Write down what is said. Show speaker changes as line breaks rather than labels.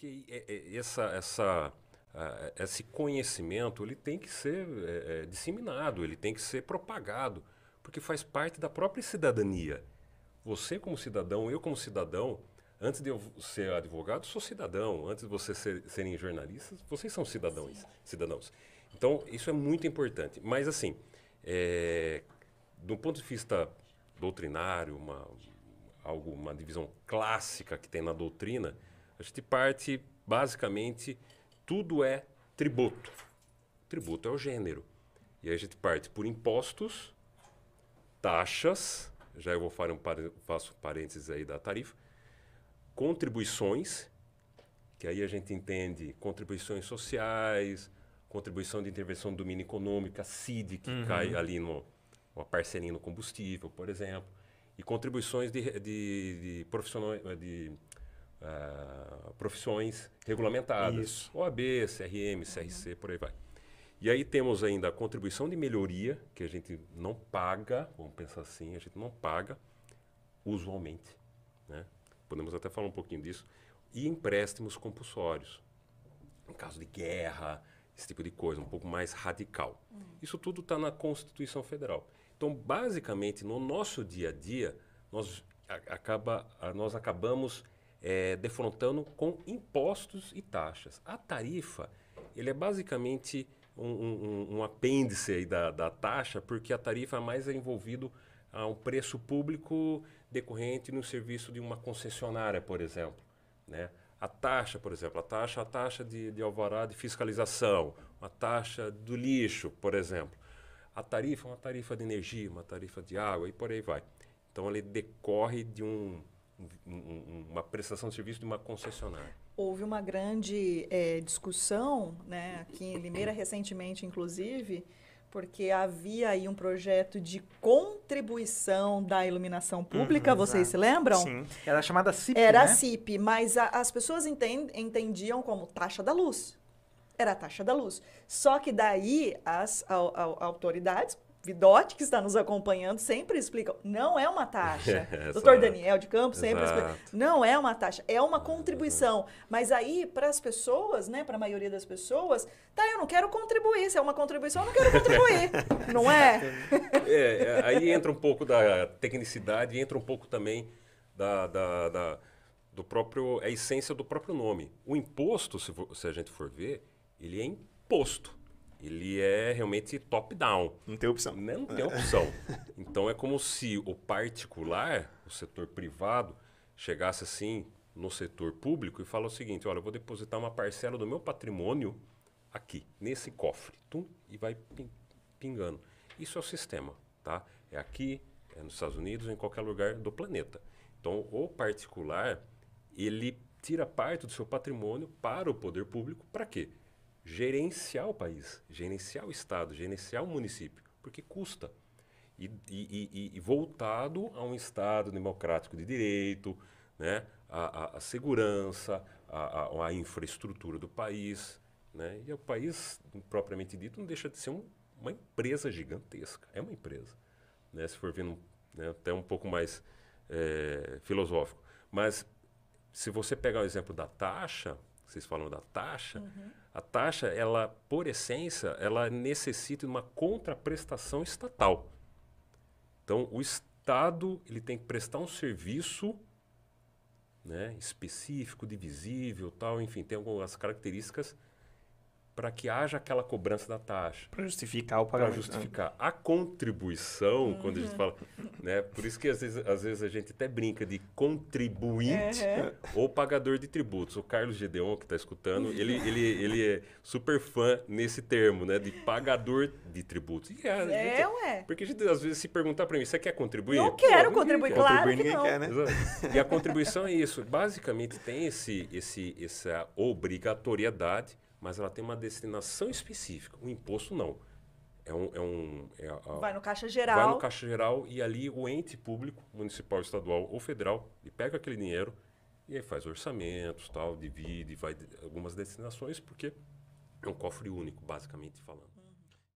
que esse conhecimento ele tem que ser disseminado, ele tem que ser propagado, porque faz parte da própria cidadania. Você como cidadão, eu como cidadão, antes de eu ser advogado, sou cidadão. Antes de vocês serem jornalistas, vocês são cidadãos. Então, isso é muito importante. Mas, assim, do ponto de vista doutrinário, uma divisão clássica que tem na doutrina, a gente parte, basicamente, tudo é tributo. Tributo é o gênero. E aí a gente parte por impostos, taxas, já eu faço parênteses aí da tarifa, contribuições, que aí a gente entende contribuições sociais, contribuição de intervenção do domínio econômico, a CID, que cai ali uma parcelinha no combustível, por exemplo, e contribuições de profissões regulamentadas,
Isso.
OAB, CRM, CRC, por aí vai. E aí temos ainda a contribuição de melhoria, que a gente não paga, vamos pensar assim, a gente não paga usualmente, né? Podemos até falar um pouquinho disso. E empréstimos compulsórios, em caso de guerra, esse tipo de coisa, um pouco mais radical. Isso tudo está na Constituição Federal. Então, basicamente, no nosso dia a dia, nós acabamos defrontando com impostos e taxas. A tarifa, ele é basicamente um apêndice aí da taxa, porque a tarifa mais é envolvido a um preço público decorrente no serviço de uma concessionária, por exemplo, né? A taxa, por exemplo, a taxa de alvará de fiscalização, a taxa do lixo, por exemplo. A tarifa é uma tarifa de energia, uma tarifa de água e por aí vai. Então, ele decorre de uma prestação de serviço de uma concessionária.
Houve uma grande discussão, né, aqui em Limeira, recentemente, inclusive, porque havia aí um projeto de contribuição da iluminação pública, vocês se lembram?
Sim, era chamada CIP,
Era
né?
a CIP, mas as pessoas entendiam como taxa da luz. Era a taxa da luz. Só que daí as autoridades, Vidotti, que está nos acompanhando, sempre explicam, não é uma taxa. Doutor Daniel de Campos sempre explica, não é uma taxa, é uma contribuição. Mas aí, para as pessoas, né, para a maioria das pessoas, eu não quero contribuir. Se é uma contribuição, eu não quero contribuir. Não é?
Aí entra um pouco da tecnicidade, entra um pouco também do próprio, a essência do próprio nome. O imposto, se a gente for ver, ele é imposto. Ele é realmente top-down.
Não tem opção.
Não tem opção. Então, é como se o particular, o setor privado, chegasse assim no setor público e fala o seguinte, olha, eu vou depositar uma parcela do meu patrimônio aqui, nesse cofre. E vai pingando. Isso é o sistema, tá? É aqui, é nos Estados Unidos, em qualquer lugar do planeta. Então, o particular, ele tira parte do seu patrimônio para o poder público, para quê? Gerenciar o país, gerenciar o estado, gerenciar o município, porque custa. E voltado a um estado democrático de direito, né? a segurança, a infraestrutura do país, né? E o país, propriamente dito, não deixa de ser uma empresa gigantesca. É uma empresa, né? Se for vendo, né, até um pouco mais filosófico. Mas, se você pegar o exemplo da taxa, vocês falam da taxa, a taxa, ela, por essência, ela necessita de uma contraprestação estatal. Então, o Estado ele tem que prestar um serviço, né, específico, divisível, tal, enfim, tem algumas características para que haja aquela cobrança da taxa.
Para justificar o pagamento.
Para justificar. A contribuição, quando a gente fala, né, por isso que às vezes a gente até brinca de contribuinte ou pagador de tributos. O Carlos Gedeon, que está escutando, ele é super fã nesse termo, né, de pagador de tributos. E
ué.
Porque a gente às vezes se perguntar para mim, você quer contribuir?
Não quero contribuir, claro que
ninguém
não.
quer, né?
E a contribuição é isso. Basicamente tem essa obrigatoriedade, mas ela tem uma destinação específica. O imposto não.
Vai no Caixa Geral.
Vai no Caixa Geral e ali o ente público, municipal, estadual ou federal, ele pega aquele dinheiro e aí faz orçamentos, tal, divide, vai algumas destinações, porque é um cofre único, basicamente falando.